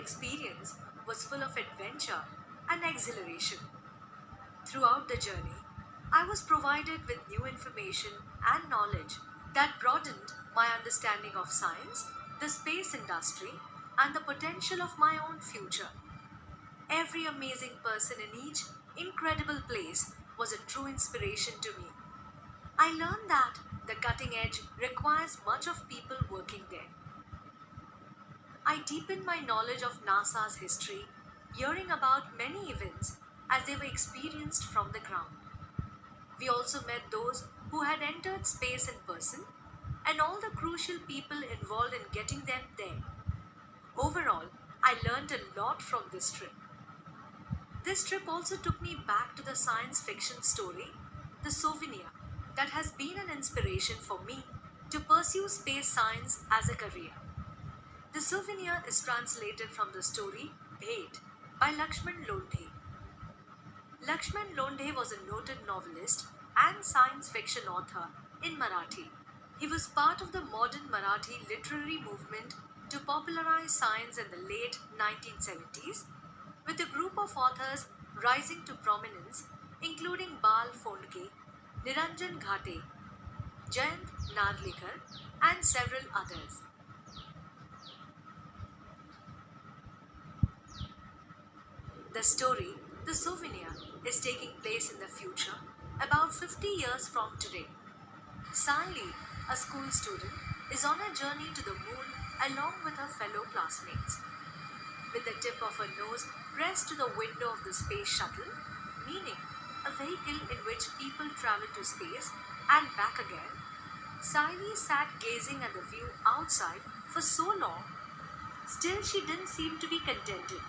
experience was full of adventure and exhilaration. Throughout the journey, I was provided with new information and knowledge that broadened my understanding of science, the space industry, and the potential of my own future. Every amazing person in each incredible place was a true inspiration to me. I learned that the cutting edge requires much of people working there. I deepened my knowledge of NASA's history, hearing about many events as they were experienced from the ground. We also met those who had entered space in person and all the crucial people involved in getting them there. Overall, I learned a lot from this trip. This trip also took me back to the science fiction story, The Souvenir, that has been an inspiration for me to pursue space science as a career. The Souvenir is translated from the story Bhet by Lakshman Londhe. Lakshman Londhe was a noted novelist and science fiction author in Marathi. He was part of the modern Marathi literary movement to popularize science in the late 1970s, with a group of authors rising to prominence, including Bal Phondke, Niranjan Ghate, Jayant Narlikar, and several others. The story, The Souvenir, is taking place in the future, about 50 years from today. Sally, a school student, is on a journey to the moon along with her fellow classmates. With the tip of her nose pressed to the window of the space shuttle, meaning a vehicle in which people travel to space and back again, Sally sat gazing at the view outside for so long, still she didn't seem to be contented.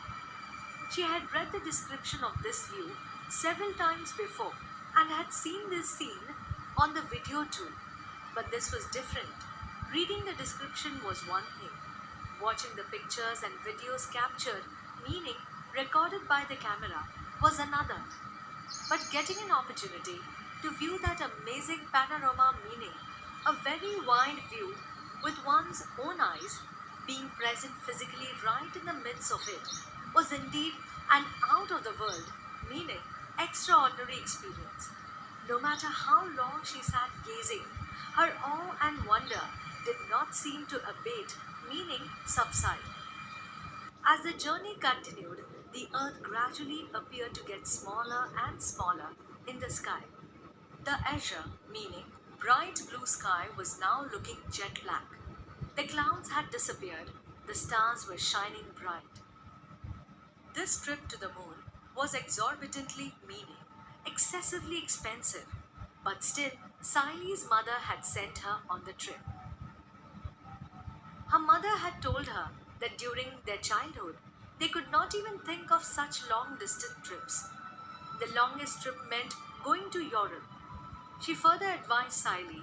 She had read the description of this view several times before and had seen this scene on the video too. But this was different. Reading the description was one thing. Watching the pictures and videos captured, meaning recorded by the camera, was another. But getting an opportunity to view that amazing panorama, meaning a very wide view with one's own eyes, being present physically right in the midst of it, was indeed an out of the world, meaning extraordinary experience. No matter how long she sat gazing, her awe and wonder did not seem to abate, meaning subside. As the journey continued, the earth gradually appeared to get smaller and smaller in the sky. The azure, meaning bright blue sky, was now looking jet black. The clouds had disappeared, the stars were shining bright. This trip to the moon was exorbitantly, meaning excessively expensive, but still, Sally's mother had sent her on the trip. Her mother had told her that during their childhood, they could not even think of such long distance trips. The longest trip meant going to Europe. She further advised Sally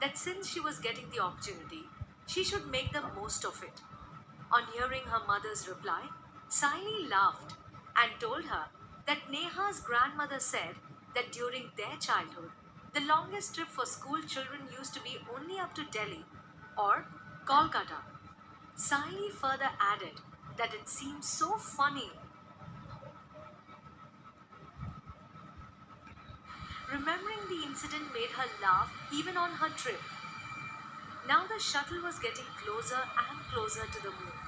that since she was getting the opportunity, she should make the most of it. On hearing her mother's reply, Sally laughed and told her that Neha's grandmother said that during their childhood, the longest trip for school children used to be only up to Delhi or Kolkata. Sally further added that it seemed so funny. Remembering the incident made her laugh even on her trip. Now the shuttle was getting closer and closer to the moon.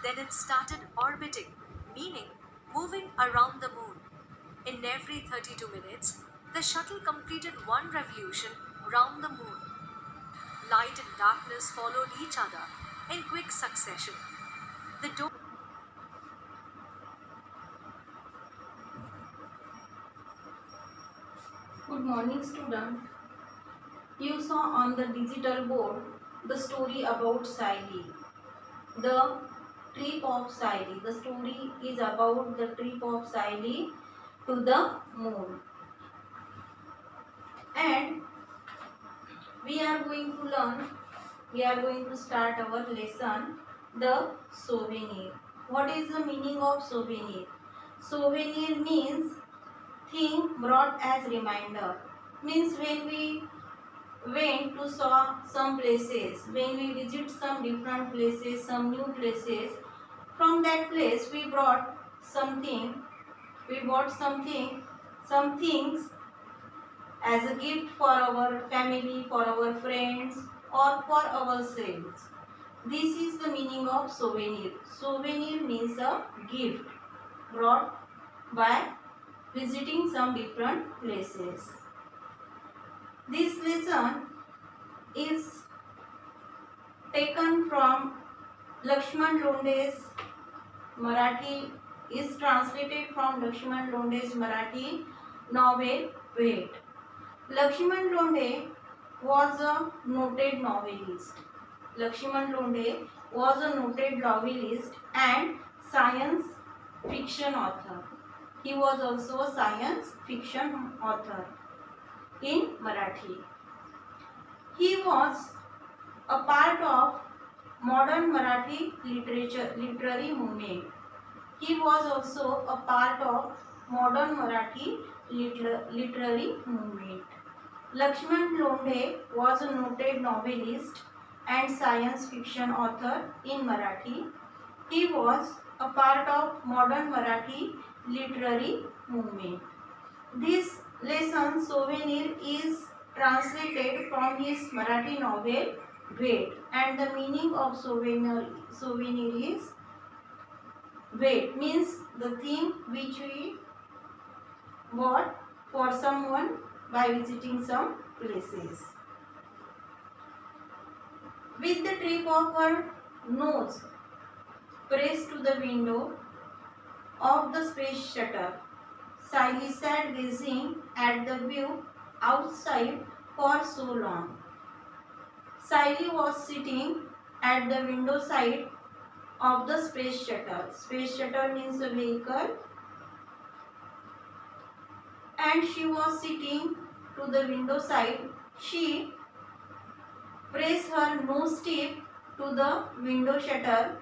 Then it started orbiting, meaning moving around the moon. In every 32 minutes, the shuttle completed one revolution round the moon. Light and darkness followed each other in quick succession. The door Good morning, student. You saw on the digital board the story about Sally, the trip of Sally. The story is about the trip of Sally to the moon. And we are going to learn, we are going to start our lesson, the souvenir. What is the meaning of souvenir? Souvenir means thing brought as reminder. Means when we went to saw some places, when we visit some different places, some new places, From that place we brought something, some things as a gift for our family, for our friends, or for ourselves. This is the meaning of souvenir. Souvenir means a gift brought by visiting some different places. This lesson is taken from Lakshman Londe's Marathi, is translated from Lakshman Londe's Marathi novel Wait. Lakshman Londe was a noted novelist. Lakshman Londe was a noted novelist and science fiction author. He was also a science fiction author in Marathi. He was a part of modern Marathi literary movement. He was also a part of modern Marathi literary movement. Lakshman Londe was a noted novelist and science fiction author in Marathi. He was a part of modern Marathi literary movement. This lesson souvenir is translated from his Marathi novel Wait, and the meaning of souvenir is wait means the thing which we bought for someone by visiting some places. With the tip of her nose pressed to the window of the space shuttle, Sally sat gazing at the view outside for so long. Sally was sitting at the window side of the space shuttle. Space shuttle means a vehicle. And she was sitting to the window side. She pressed her nose tip to the window shutter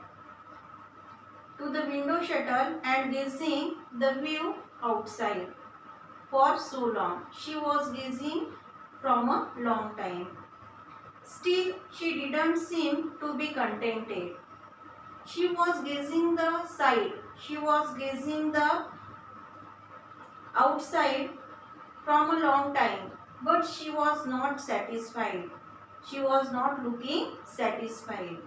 and gazing the view outside for so long. She was gazing from a long time. Still, she didn't seem to be contented. She was gazing the side. She was gazing the outside from a long time, but she was not satisfied. She was not looking satisfied.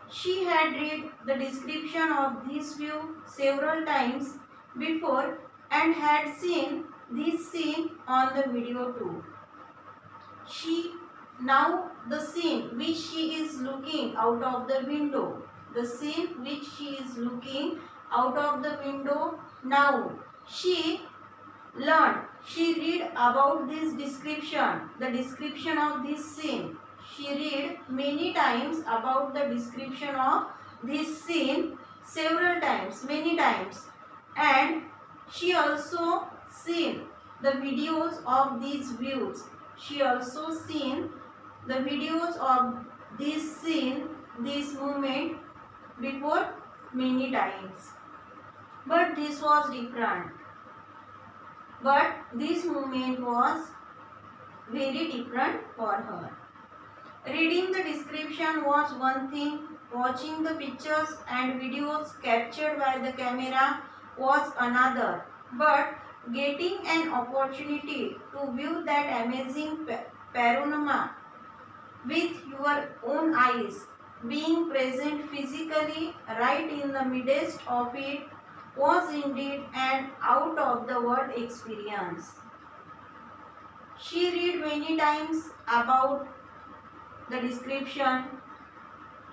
She had read the description of this view several times before and had seen this scene on the video too. Now the scene which she is looking out of the window, now she learned, she read about this description, the description of this scene. She read many times about the description of this scene several times, many times, and she also seen the videos of these views. She also seen the videos of this scene, this moment before many times. But this was different. But this moment was very different for her. Reading the description was one thing, watching the pictures and videos captured by the camera was another. But getting an opportunity to view that amazing panorama with your own eyes, being present physically right in the midst of it, was indeed an out of the world experience. She read many times about the description.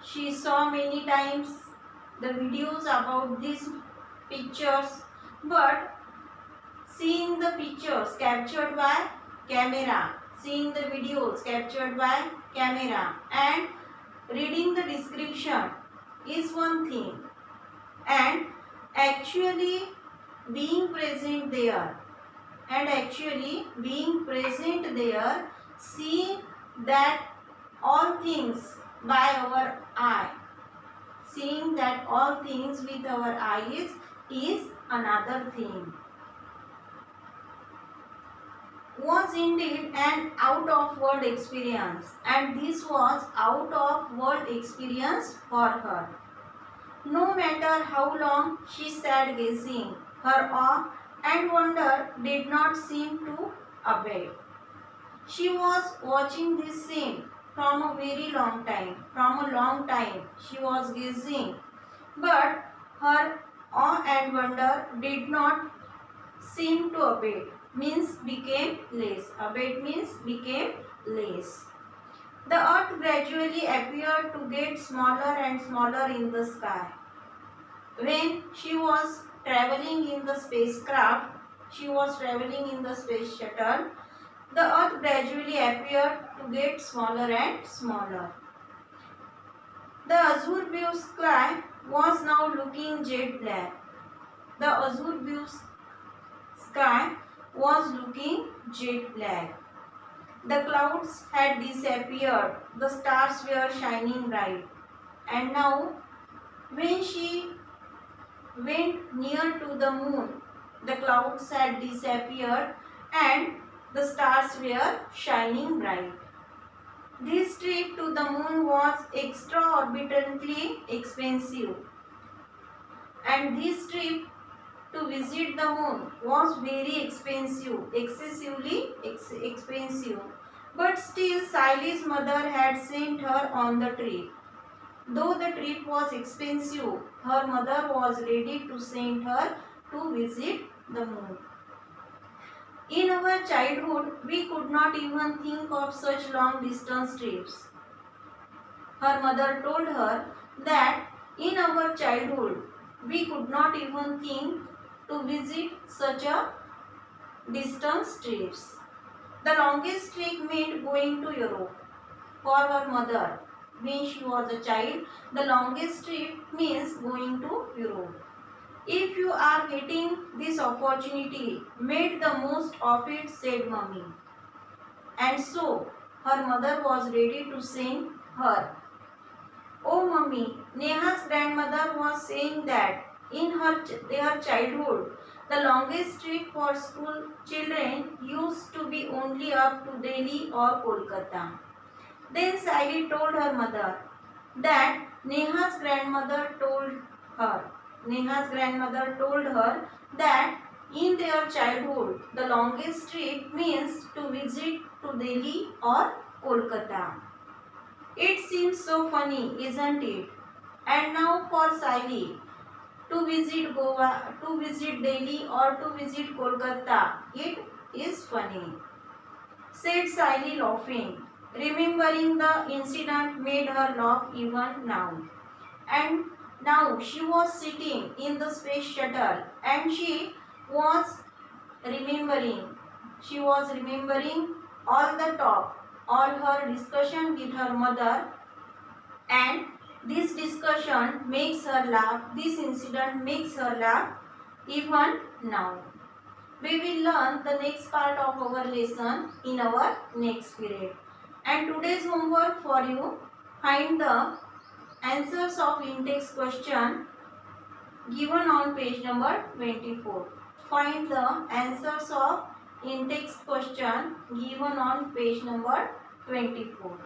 She saw many times the videos about these pictures, but seeing the pictures captured by camera, seeing the videos captured by camera and reading the description is one thing, and actually being present there seeing that all things by our eye, seeing that all things with our eyes is another thing, was indeed an out of world experience, and this was out of world experience for her. No matter how long she sat gazing, her awe and wonder did not seem to abate. She was watching this scene from a very long time. From a long time she was gazing, but her awe and wonder did not seem to abate. Means became less. Abate means became less. The earth gradually appeared to get smaller and smaller in the sky. When she was traveling in the spacecraft, she was traveling in the space shuttle, the earth gradually appeared to get smaller and smaller. The azure blue sky was now looking jet black. The azure blue sky was looking jet black. The clouds had disappeared. The stars were shining bright. And now, when she went near to the moon, the clouds had disappeared and the stars were shining bright. This trip to the moon was extraordinarily expensive, and this trip to visit the moon was very expensive, excessively expensive. But still, Saily's mother had sent her on the trip. Though the trip was expensive, her mother was ready to send her to visit the moon. In our childhood, we could not even think of such long distance trips. Her mother told her that in our childhood, we could not even think to visit such a distance trips. The longest trip meant going to Europe. For her mother, when she was a child, the longest trip means going to Europe. If you are getting this opportunity, make the most of it, said Mummy. And so, her mother was ready to send her. Oh Mummy, Neha's grandmother was saying that in their childhood, the longest trip for school children used to be only up to Delhi or Kolkata. Then Saili told her mother that Neha's grandmother told her that in their childhood the longest trip means to visit to Delhi or Kolkata. It seems so funny, isn't it? And now for Saili to visit Goa, to visit Delhi or to visit Kolkata, it is funny, said Saili laughing. Remembering the incident made her laugh even now. And now she was sitting in the space shuttle and she was remembering all the talk, all her discussion with her mother, and this discussion makes her laugh, this incident makes her laugh even now. We will learn the next part of our lesson in our next period. And today's homework for you, find the answers of in-text question given on page number 24. Find the answers of in-text question given on page number 24.